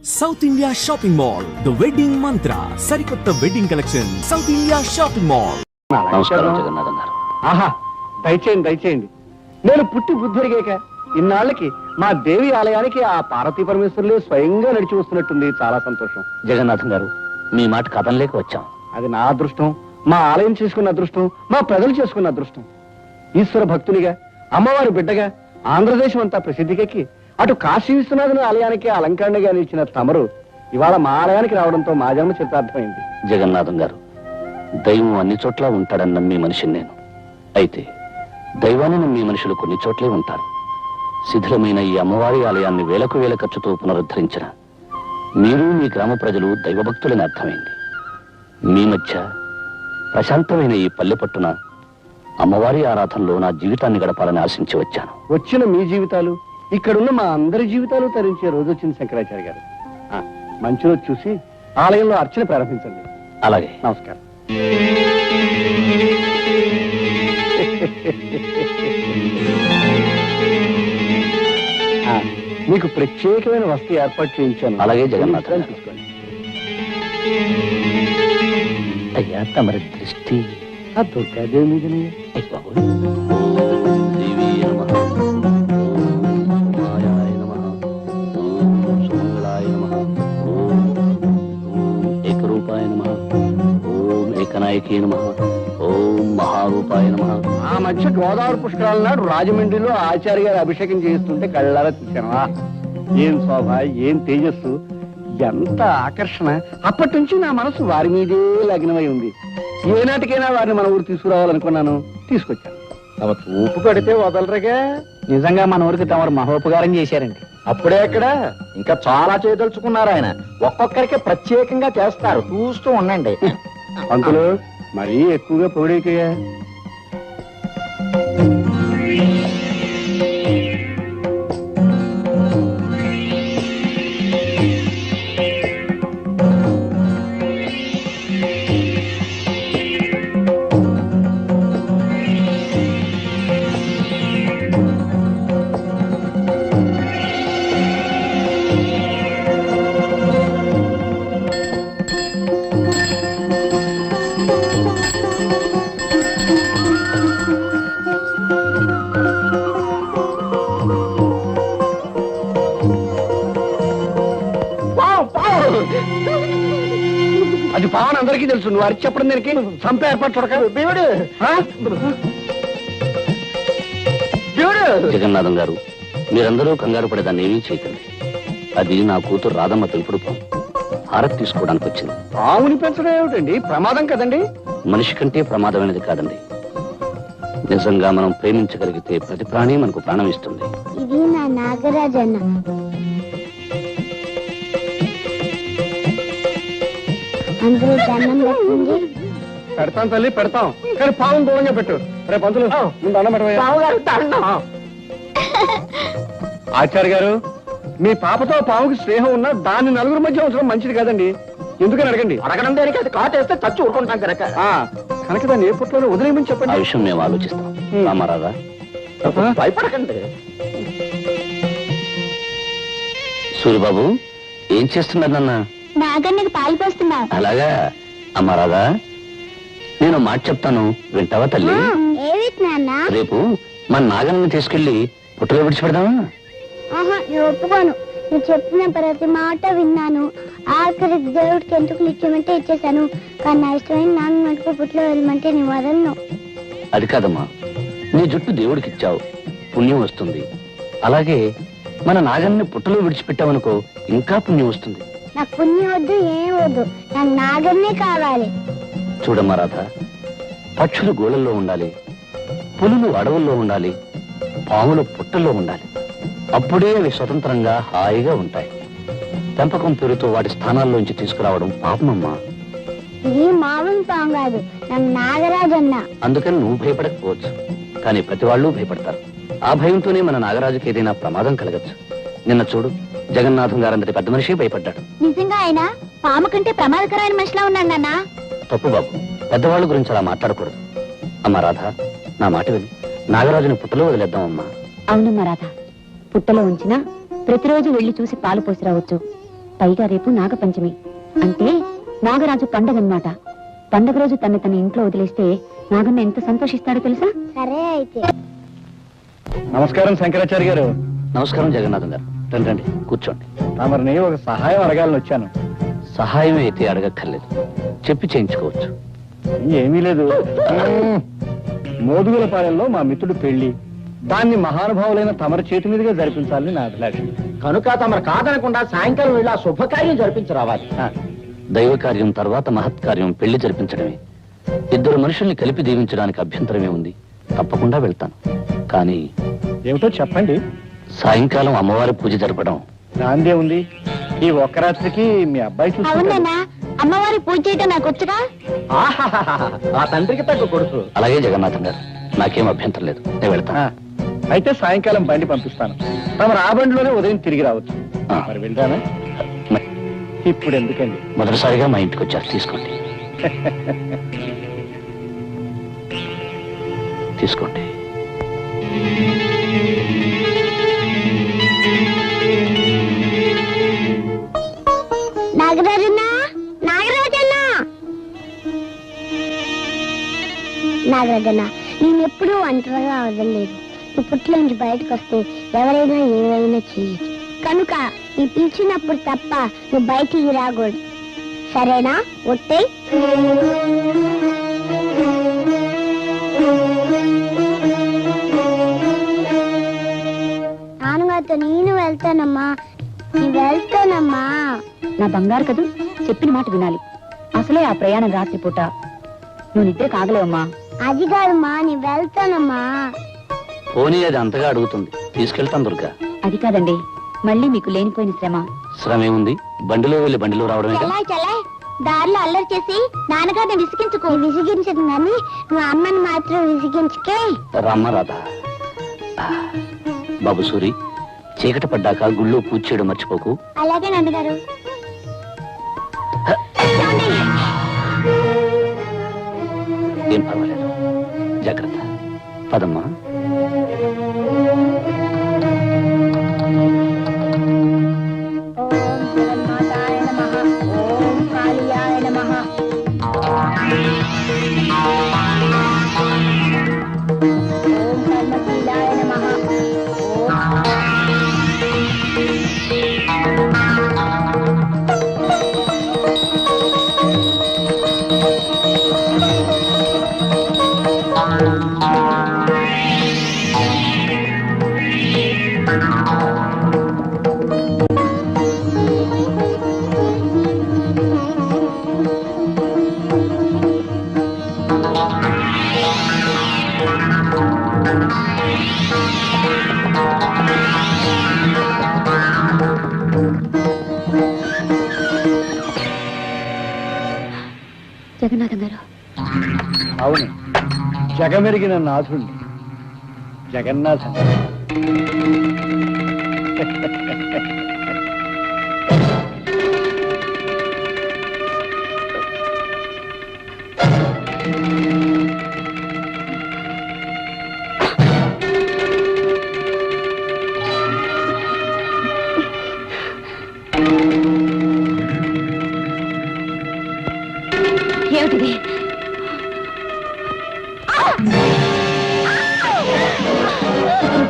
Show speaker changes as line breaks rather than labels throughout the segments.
South India shopping mall the wedding మంత్ర సరికొత్త wedding collection south India shopping mall.
నమస్కారం జగన్నాథం గారు.
ఆహా, దయచేయండి దయచేయండి. నేను పుట్టి బుద్ధిరిగాక ఇన్నాళ్ళకి మా దేవి ఆలయానికి ఆ పార్వతీ పరమేశ్వరులే స్వయంగా నడిచి వస్తున్నట్టుంది. చాలా సంతోషం.
జగన్నాథం గారు, మీ మాట కథంలేక వచ్చాం.
అది నా అదృష్టం, మా ఆలయం చేసుకున్న అదృష్టం, మా ప్రజలు చేసుకున్న అదృష్టం. ఈశ్వర భక్తునిగా, అమ్మవారి బిడ్డగా ఆంధ్రదేశం అంతా ప్రసిద్ధికెక్కి అటు కాశీ విశ్వనాథుని ఆలయానికి అలంకరణగా నిలిచిన తమరు ఇవాళ మా ఆలయానికి రావడంతో మా జన్మ చిత్తార్థమైంది.
జగన్నాథం గారు, దైవం అన్ని చోట్ల ఉంటాడని నమ్మి మనిషిని నేను. అయితే దైవాన్ని నమ్మి మనుషులు కొన్ని చోట్లే ఉంటారు. శిథిలమైన ఈ అమ్మవారి ఆలయాన్ని వేలకు వేల ఖర్చుతో పునరుద్ధరించిన మీరు మీ గ్రామ ప్రజలు దైవభక్తులని అర్థమైంది. మీ మధ్య ప్రశాంతమైన ఈ పల్లె పట్టున అమ్మవారి ఆరాధనలో నా జీవితాన్ని గడపాలని ఆశించి వచ్చాను.
వచ్చిన మీ జీవితాలు, ఇక్కడున్న మా అందరి జీవితాలు తరించే రోజు వచ్చింది శంకరాచార్య గారు. మంచి రోజు చూసి ఆలయంలో అర్చన ప్రారంభించండి.
అలాగే.
నమస్కారం. మీకు ప్రత్యేకమైన వస్తు ఏర్పాటు చేయించాను.
అలాగే జగన్నాథ్ గారు.
తీసుకోండి.
అయ్యా, తమరి దృష్టి
ఆ దుర్గాదేవి మీదనే. ఆ మధ్య గోదావరి పుష్కరాల నాడు రాజమండ్రిలో ఆచార్య గారు అభిషేకం చేయిస్తుంటే కళ్ళారా చూశాను. ఏం శోభ, ఏం తేజస్సు, ఎంత ఆకర్షణ. అప్పటి నుంచి నా మనసు వారి మీదే లగ్నమై ఉంది. ఏనాటికైనా వారిని మన ఊరు తీసుకురావాలనుకున్నాను, తీసుకొచ్చాను. తమ చూపు పడితే వదలరుగా. నిజంగా మన ఊరికి తమరు మహోపకారం చేశారండి. అప్పుడే ఎక్కడ, ఇంకా చాలా చేయదలుచుకున్నారు ఆయన. ఒక్కొక్కరికి ప్రత్యేకంగా చేస్తారు, చూస్తూ ఉండండి. పంతులు మరీ ఎక్కువగా పొగిడేకయ్యా. అది పావన్ అందరికీ తెలుసు. నువ్వు అరిచి చెప్పడం దానికి చంపే ఏర్పాటు చూడక. దేవుడు
జగన్నాథం గారు, మీరందరూ కంగారు పడేదాన్ని ఏమీ చేయకండి. అది నా కూతురు రాధమ్మ పెంపుడు పాము. హారతి తీసుకోవడానికి వచ్చింది.
పావుని పెంచడం ఏమిటండి, ప్రమాదం కదండి.
మనిషి కంటే ప్రమాదమైనది కాదండి. నిజంగా మనం ప్రేమించగలిగితే ప్రతి ప్రాణి మనకు ప్రాణం ఇస్తుంది.
ఇది నా నాగరాజన్న. అందరూ దండం పెట్టండి.
పెడతాం తల్లి, పెడతాం. కానీ పావును దూరంగా పెట్టు. రేపు పంతులు ముందు అన్నం పెట్టవయ్యా. ఆచార్య గారు, మీ పాపతో పావుకి స్నేహం ఉన్నా దాన్ని నలుగురు మధ్య ఉంచడం మంచిది కాదండి. ఎందుకని అడగండి. అడగడం దేనికి, అది కాటేస్తే చచ్చి ఊరుకుంటాం కనుక. కనుక దాన్ని ఏ పుట్లోనే వదిలేయమని చెప్పండి.
ఆ విషయం మేము ఆలోచిస్తాం. రామారాధా,
భయపడకండి.
సూర్యబాబు, ఏం చేస్తున్నారు నాన్న?
నాగన్నకి పాలు పోస్తున్నా.
అలాగా. అమ్మా రాధా, నేను మాట చెప్తాను, వింటావా తల్లి?
ఏవి నాన్న?
రేపు మన నాగన్నని తీసుకెళ్లి పుట్టలో విడిచిపెడదామా?
ఆహా, నేను ఒప్పుకోను. నువ్వు చెప్పిన ప్రతి మాట విన్నాను. ఆఖరికి దేవుడికి ఎందుకు ఇచ్చేమంటే ఇచ్చేసాను. కానీ నా ఇష్టమైన నాన్న మటుకు పుట్లో వెళ్ళమంటే నీ వదలను.
అది కాదమ్మా, నీ జుట్టు దేవుడికి ఇచ్చావు, పుణ్యం వస్తుంది. అలాగే మన నాగన్ని పుట్టలో విడిచిపెట్టావనుకో, ఇంకా పుణ్యం వస్తుంది.
నాకు పుణ్యం వద్దు, ఏం వద్దు, నాకు నాగన్నే కావాలి.
చూడమ్మా రాధ, పక్షులు గోళల్లో ఉండాలి, పులులు అడవుల్లో ఉండాలి, పాములు పుట్టల్లో ఉండాలి. అప్పుడే అవి స్వతంత్రంగా హాయిగా ఉంటాయి. పెంపకం పేరుతో వాటి స్థానాల్లోంచి తీసుకురావడం పాపమమ్మా.
ఇది మామూలు పాము కాదు, నాకు నాగరాజన్న.
అందుకని నువ్వు భయపడకపోవచ్చు, కానీ ప్రతి వాళ్ళు భయపడతారు. ఆ భయంతోనే మన నాగరాజుకి ఏదైనా ప్రమాదం కలగచ్చు. నిన్న చూడు, జగన్నాథం గారంతటి పెద్ద మనిషి భయపడ్డాడు.
నిజంగా ఆయన పాము కంటే ప్రమాదకరమైన మనిషిలా ఉన్నాడు నాన్న.
తప్పు బాబు, పెద్దవాళ్ళ గురించి అలా మాట్లాడకూడదు. అమ్మా రాధ, నా మాట విని నాగరాజుని పుట్టలో వదిలేద్దామమ్మా.
అవునమ్మా రాధ, పుట్టలో ఉంచినా ప్రతిరోజు వెళ్లి చూసి పాలు పోసి రావచ్చు. పైగా రేపు నాగపంచమి అంటే నాగరాజు పండగ అన్నమాట. పండగ రోజు తన ఇంట్లో వదిలేస్తే నాగన్న ఎంత సంతోషిస్తాడో తెలుసా?
సరే అయితే.
నమస్కారం శంకరాచార్య గారు.
నమస్కారం జగన్నాథం గారు. రండి రండి, కూర్చోండి.
తమరిని ఒక సహాయం అడగాలని వచ్చాను.
సహాయం అయితే అడగక్కర్లేదు, చెప్పి చేయించుకోవచ్చు.
ఏమీ లేదు. మోదుగులపాలెంలో మా మిత్రుడు పెళ్లి, దాన్ని మహానుభావులైన తమరి చేతి మీదుగా జరిపించాలని నా అభిలాష.
కనుక తమరు కాదనకుండా సాయంకాలం వెళ్ళి ఆ శుభకార్యం జరిపించరావాలి.
దైవ కార్యం తర్వాత మహత్కార్యం పెళ్లి జరిపించడమే. ఇద్దరు మనుషుల్ని కలిపి దీవించడానికి అభ్యంతరమే ఉంది. తప్పకుండా వెళ్తాను. కానీ
ఏమిటో చెప్పండి.
సాయంకాలం అమ్మవారి పూజ జరపడం.
దాందే ఉంది. ఈ ఒక్క రాత్రికి మీ అబ్బాయి చూసుకుంటాడు.
అవునా, అమ్మవారి పూజ చేయటం నాకు వచ్చుగా.
ఆ తండ్రికి తగ్గ కొడుకు.
అలాగే జగన్నాథం గారు, నాకేం అభ్యంతరం లేదు, నేను వెళ్తాను.
అయితే సాయంకాలం బండి పంపిస్తాను. తమరు ఆ బండిలోనే ఉదయం తిరిగి రావచ్చు.
ఆ.
మరి వెళ్తానా? ఇప్పుడు ఎందుకండి?
మొదటిసారిగా మా ఇంటికి వచ్చారు, తీసుకోండి. తీసుకోండి.
నాగరాజన్నా, నాగరాజన్నా, నాగరాజన్నా, నేను ఎప్పుడూ ఒంటరిగా వదలలేదు. నువ్వు పుట్టిలో నుంచి బయటకు వస్తే ఎవరైనా ఏమైనా చేయొచ్చు. కనుక నీ పిలిచినప్పుడు తప్ప నువ్వు బయటికి రాకూడదు. సరేనా? ఒట్టే. నాన్నగారితో నేను వెళ్తానమ్మా, నేను వెళ్తానమ్మా.
నా బంగారు కదూ, చెప్పిన మాట వినాలి. అసలే ఆ ప్రయాణం రాత్రిపూట, నువ్వు నిద్ర కాగలేవమ్మా.
అది కాదమ్మా, నేను వెళ్తానమ్మా.
పోనీ అది అంతగా అడుగుతుంది, తీసుకెళ్తాను దుర్గా.
అది కాదండి, మళ్ళీ మీకు లేనిపోయిన శ్రమ.
శ్రమ ఏముంది? బండిలో వెళ్ళి బండిలో రావడమే.
చలాయ్ చలాయ్, దారిలో అల్లరి చేసి నాన్నగారిని విసిగించుకో. విసిగించదు కానీ నువ్వు అమ్మని మాత్రం విసిగించుకే.
రామ్మ రాధా. బాబు సూరి, చీకటి పడ్డాక గుళ్ళో పూజ చేయడం మర్చిపోకు.
అలాగే నాన్నగారు.
ఏం పర్వాలేదు, జాగ్రత్త. పదమ్మా.
ఓం జగన్మాతాయ నమః, ఓం కాళియాయ నమః, ఓం కర్మశీలాయ నమః,
జగన్నాథం గారు,
అవును, జగమెరిగిన నాథుణ్ణి, జగన్నాథం.
ఏమిటిది?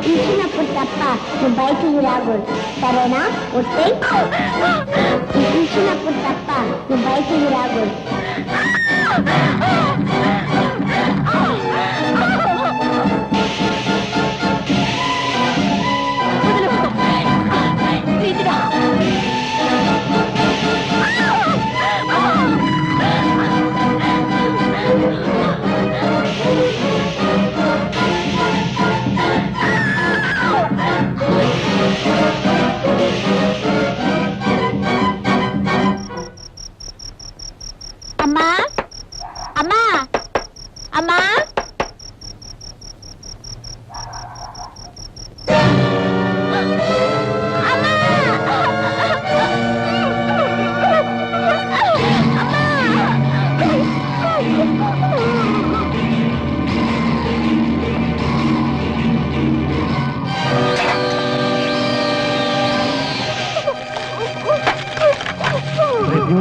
పిలిచినప్పుడు తప్ప నువ్వు బయటికి రాకూడదు. సరేనా? ఒట్టే. పిలిచినప్పుడు తప్ప నువ్వు బయటికి రాకూడదు.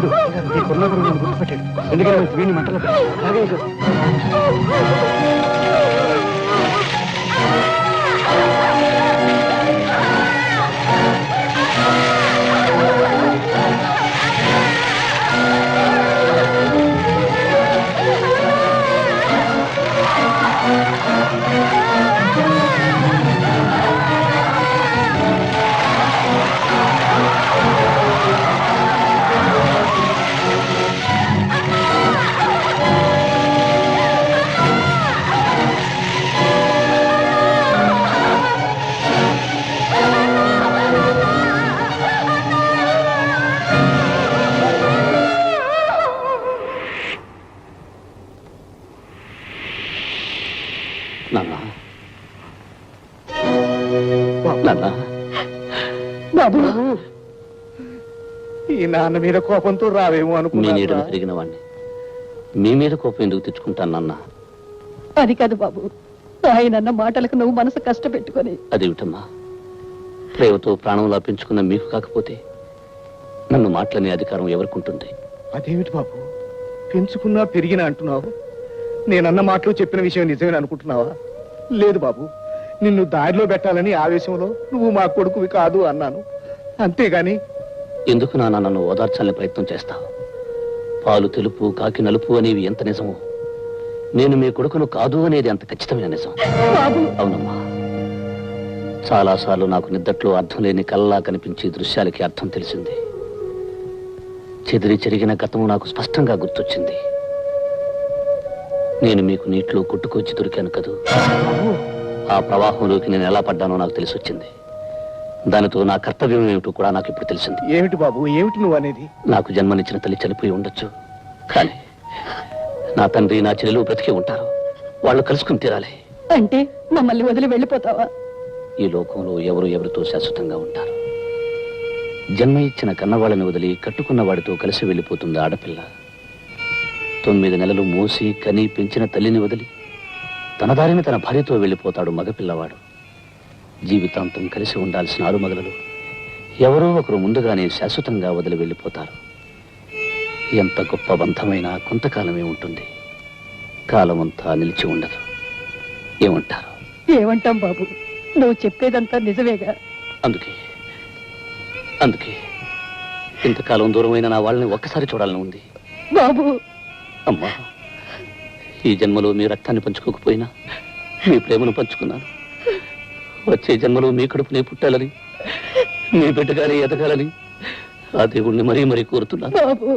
ఉండు ఈ కుర్రకుడు నన్ను గుర్తుపెట్టాడు ఎందుకంటే వీడిని మంటలో పెట్టాడు. అలాగే ఇదిగో.
నాన్న నాన్న
బాబు ఈ నాన్న మీద కోపంతో రావేమో
మీ
అనుకున్నా
నీడను తిరిగిన వాడిని మీ మీద కోపం ఎందుకు తెచ్చుకుంటాను నాన్న?
అది కాదు బాబు, ఆయనన్న మాటలకు నువ్వు మనసు కష్టపెట్టుకొని
అదేమిటమ్మా, ప్రేమతో ప్రాణంలా పెంచుకున్న మీకు కాకపోతే నన్ను మాటలనే అధికారం ఎవరికుంటుంది?
అదేమిటి బాబు పెంచుకున్నా పెరిగినా అంటున్నావు? నేనన్న మాటలు చెప్పిన విషయం నిజమేనా అనుకుంటున్నావా? లేదు బాబు, నిన్ను దారిలో పెట్టాలని ఆవేశంలో నువ్వు మా కొడుకువి కాదు అన్నాను, అంతేగాని
ఎందుకు నాన్న నన్ను ఓదార్చాలని ప్రయత్నం చేస్తావు? పాలు తెలుపు కాకి నలుపు అనేవి ఎంత నిజమో నేను మీ కొడుకును కాదు అనేది అంత ఖచ్చితమైన నిజం. అవునమ్మా, చాలాసార్లు నాకు నిద్దట్లో అర్థం లేని కళ్ళలా కనిపించే దృశ్యాలకి అర్థం తెలిసింది. చెదిరి చెరిగిన గతము నాకు స్పష్టంగా గుర్తొచ్చింది. నేను మీకు నీటిలో కొట్టుకొచ్చి దొరికాను కదూ, ఆ ప్రవాహంలోకి నేను ఎలా పడ్డానో నాకు తెలిసి వచ్చింది. దానితో నా కర్తవ్యం ఏమిటో కూడా నాకు ఇప్పుడు తెలిసింది.
ఏమిటి బాబు ఏమిటి నువ్వు అనేది?
నాకు జన్మనిచ్చిన తల్లి చనిపోయి ఉండొచ్చు, కానీ నా తండ్రి నా చెల్లెలు బ్రతికి ఉంటారు. వాళ్ళు కలుసుకుని తీరాలి.
అంటే మమ్మల్ని వదిలి వెళ్ళిపోతావా?
ఈ లోకంలో ఎవరు ఎవరితో శాశ్వతంగా ఉంటారు. జన్మ ఇచ్చిన కన్నవాళ్ళని వదిలి కట్టుకున్న వాడితో కలిసి వెళ్ళిపోతుంది ఆడపిల్ల. 9 నెలలు మోసి కని పెంచిన తల్లిని వదిలి తన దారిని తన భార్యతో వెళ్ళిపోతాడు మగపిల్లవాడు. జీవితాంతం కలిసి ఉండాల్సిన ఆలుమగలలు ఎవరో ఒకరు ముందుగానే శాశ్వతంగా వదిలి వెళ్ళిపోతారు. ఎంత గొప్ప బంధమైనా కొంతకాలమే ఉంటుంది, కాలమంతా నిలిచి ఉండదు. ఏమంటారు?
ఏమంటాం బాబు, నువ్వు చెప్పేదంతా నిజమేగా.
అందుకే ఇంతకాలం దూరమైన నా వాళ్ళని ఒక్కసారి చూడాలని ఉంది.
బాబు
అమ్మా, ఈ జన్మలో మీ రక్తాన్ని పంచుకోకపోయినా మీ ప్రేమను పంచుకున్నాను. వచ్చే జన్మలో మీ కడుపునే పుట్టాలని, మీ బిడ్డగానే ఎదగాలని ఆ దేవుణ్ణి మరీ మరీ కోరుతున్నాను.
బాబు